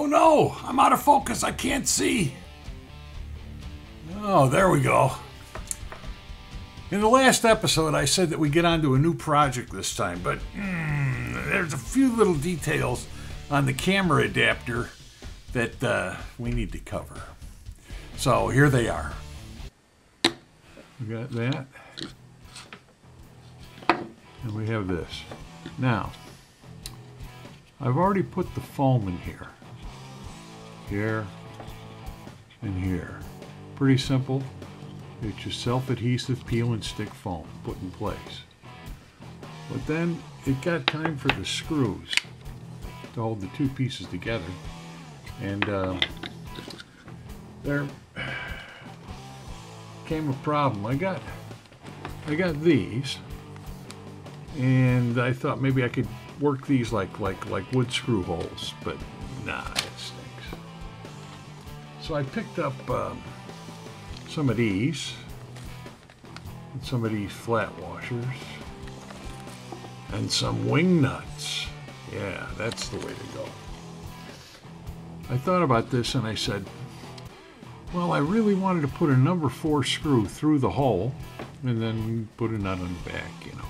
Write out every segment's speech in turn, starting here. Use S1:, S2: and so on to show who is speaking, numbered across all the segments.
S1: Oh no, I'm out of focus. I can't see. Oh, there we go. In the last episode, I said that we get on to a new project this time, but there's a few little details on the camera adapter that we need to cover. So here they are. We got that. And we have this. Now, I've already put the foam in here. Here and here. Pretty simple. It's just self-adhesive peel and stick foam put in place. But then it got time for the screws to hold the two pieces together. And there came a problem. I got these, and I thought maybe I could work these like wood screw holes, but nah, it stinks. So I picked up some of these, and some of these flat washers, and some wing nuts. Yeah, that's the way to go. I thought about this and I said, well, I really wanted to put a number 4 screw through the hole and then put a nut on the back, you know.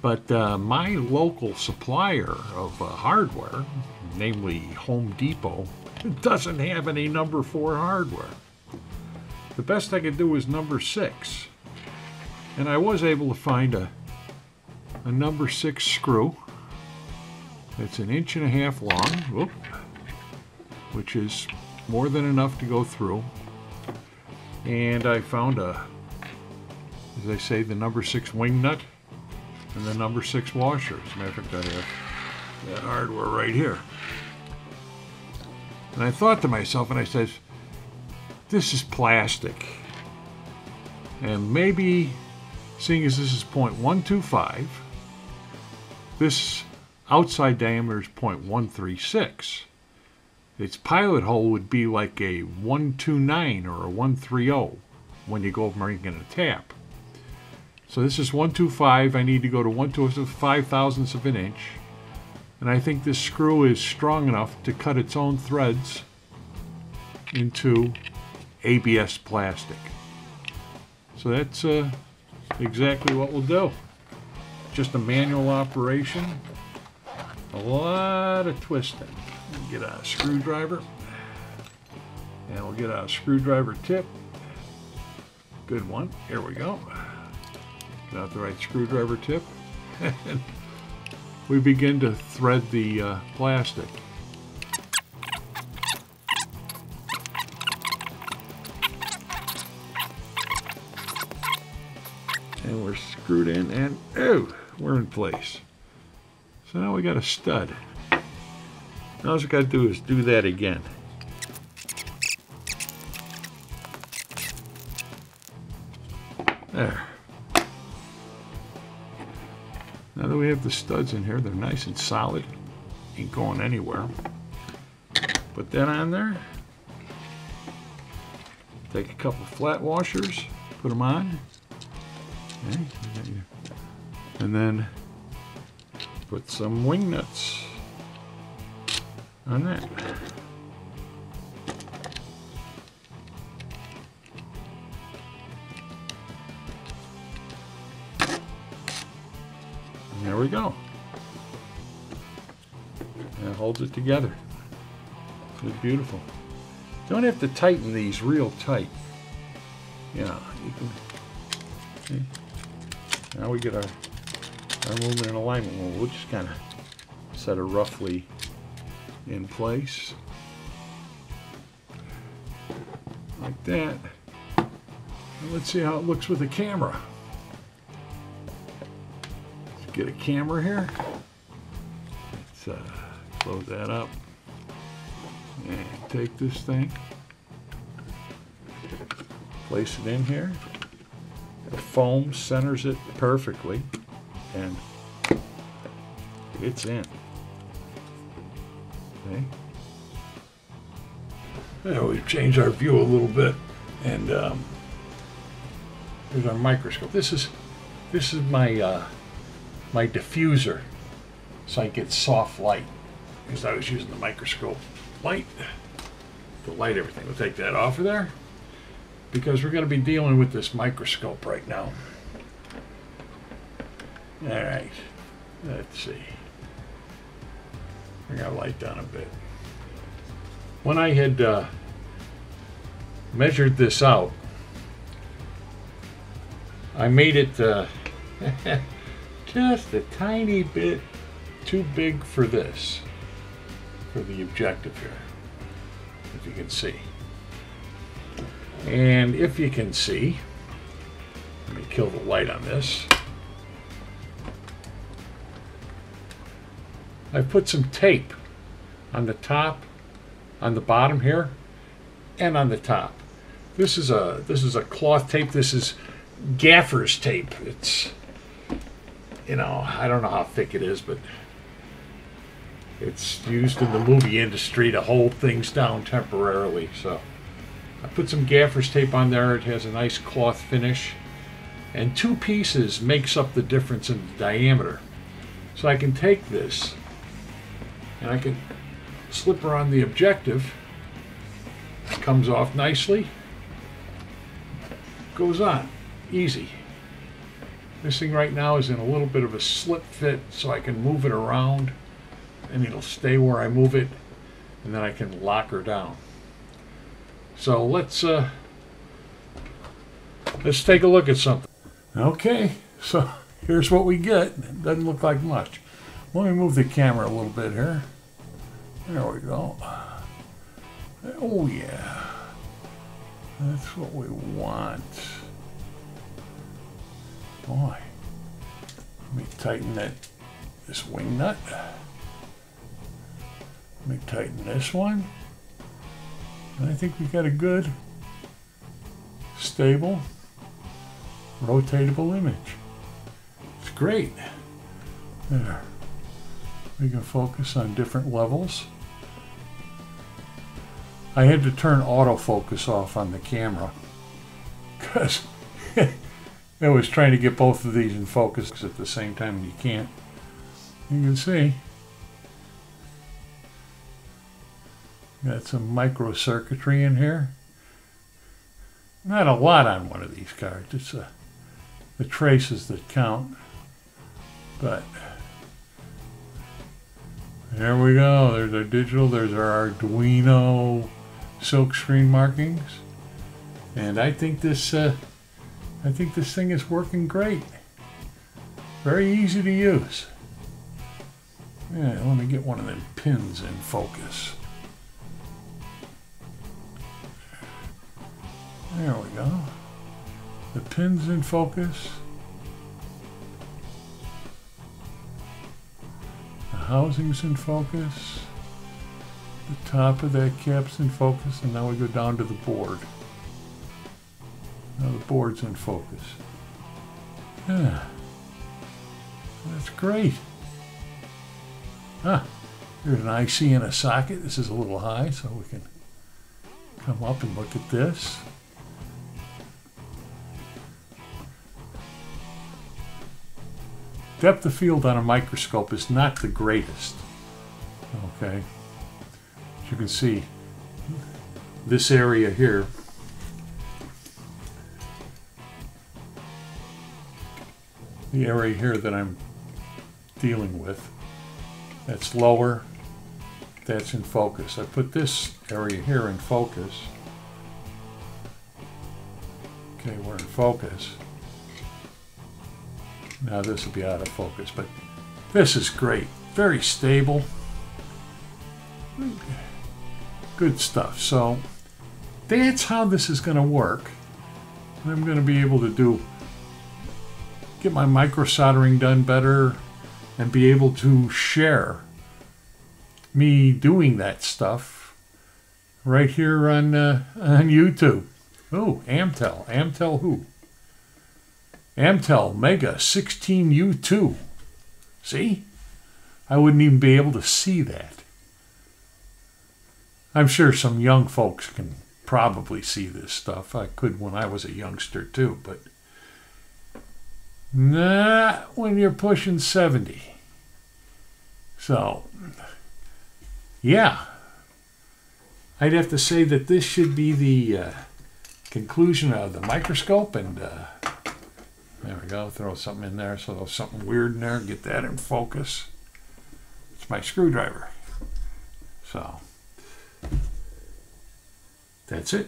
S1: But my local supplier of hardware, namely Home Depot, doesn't have any number 4 hardware. The best I could do was number 6. And I was able to find a number 6 screw. It's 1.5 inches long, whoop, which is more than enough to go through. And I found as I say, the number 6 wing nut and the number 6 washer. As a matter of fact, I have that hardware right here. And I thought to myself, and I said, this is plastic. And maybe, seeing as this is 0.125, this outside diameter is 0.136. Its pilot hole would be like a 129 or a 130 when you go making a tap. So this is 125. I need to go to 1/5 thousandths of an inch. And I think this screw is strong enough to cut its own threads into ABS plastic. So that's exactly what we'll do. Just a manual operation. A lot of twisting. We'll get out a screwdriver. And we'll get out a screwdriver tip. Good one. Here we go. Get out the right screwdriver tip. And we begin to thread the plastic. And we're screwed in, and oh, we're in place. So now we got a stud. Now all we got to do is do that again. There. Now that we have the studs in here, they're nice and solid. Ain't going anywhere. Put that on there. Take a couple flat washers, put them on. Okay. And then put some wing nuts on that. And there we go. And it holds it together. It's beautiful. Don't have to tighten these real tight. You know, you can see. Now we get our movement and alignment. We'll just kind of set it roughly in place. Like that. And let's see how it looks with the camera. Let's get a camera here. Let's close that up. And take this thing. Place it in here. The foam centers it perfectly, and it's in. Okay. Now we've changed our view a little bit, and here's our microscope. This is my my diffuser, so I get soft light. because I was using the microscope light to light everything. We'll take that off of there because we're going to be dealing with this microscope right now. All right, let's see. Bring our light down a bit. When I had measured this out, I made it just a tiny bit too big for this, for the objective here, if you can see. And if you can see, let me kill the light on this. I've put some tape on the top, on the bottom here, and on the top. This is a cloth tape. This is gaffer's tape. It's, you know, I don't know how thick it is, but it's used in the movie industry to hold things down temporarily. So I put some gaffer's tape on there. It has a nice cloth finish, and 2 pieces makes up the difference in the diameter. So I can take this and I can slip her on the objective. It comes off nicely, goes on easy. This thing right now is in a little bit of a slip fit, so I can move it around and it'll stay where I move it, and then I can lock her down. So let's take a look at something. Okay, so here's what we get. It doesn't look like much. Let me move the camera a little bit here. There we go. Oh yeah, that's what we want. Boy, let me tighten this wing nut. Let me tighten this one. And I think we got a good, stable, rotatable image. It's great. There. We can focus on different levels. I had to turn autofocus off on the camera because I was trying to get both of these in focus at the same time, and you can't. You can see got some microcircuitry in here. Not a lot on one of these cards. It's the traces that count. But there we go. There's our digital. There's our Arduino silkscreen markings, and I think this thing is working great. Very easy to use. Yeah, let me get one of them pins in focus. There we go. The pin's in focus. The housing's in focus. The top of that cap's in focus, and now we go down to the board. Now the board's in focus. Yeah. That's great. Ah, there's an IC in a socket. This is a little high, so we can come up and look at this. Depth of field on a microscope is not the greatest. Okay. As you can see, this area here the area here that I'm dealing with, that's lower, that's in focus. I put this area here in focus. Okay, we're in focus. Now this will be out of focus, but this is great. Very stable. Good stuff. So that's how this is going to work. I'm going to be able to get my micro soldering done better and be able to share me doing that stuff right here on YouTube. Oh, Amtel who? Amtel Mega 16U2. See? I wouldn't even be able to see that. I'm sure some young folks can probably see this stuff. I could when I was a youngster too, but not when you're pushing 70. So, yeah, I'd have to say that this should be the conclusion of the microscope. And there we go. Throw something in there. So there's something weird in there. Get that in focus. It's my screwdriver. So that's it.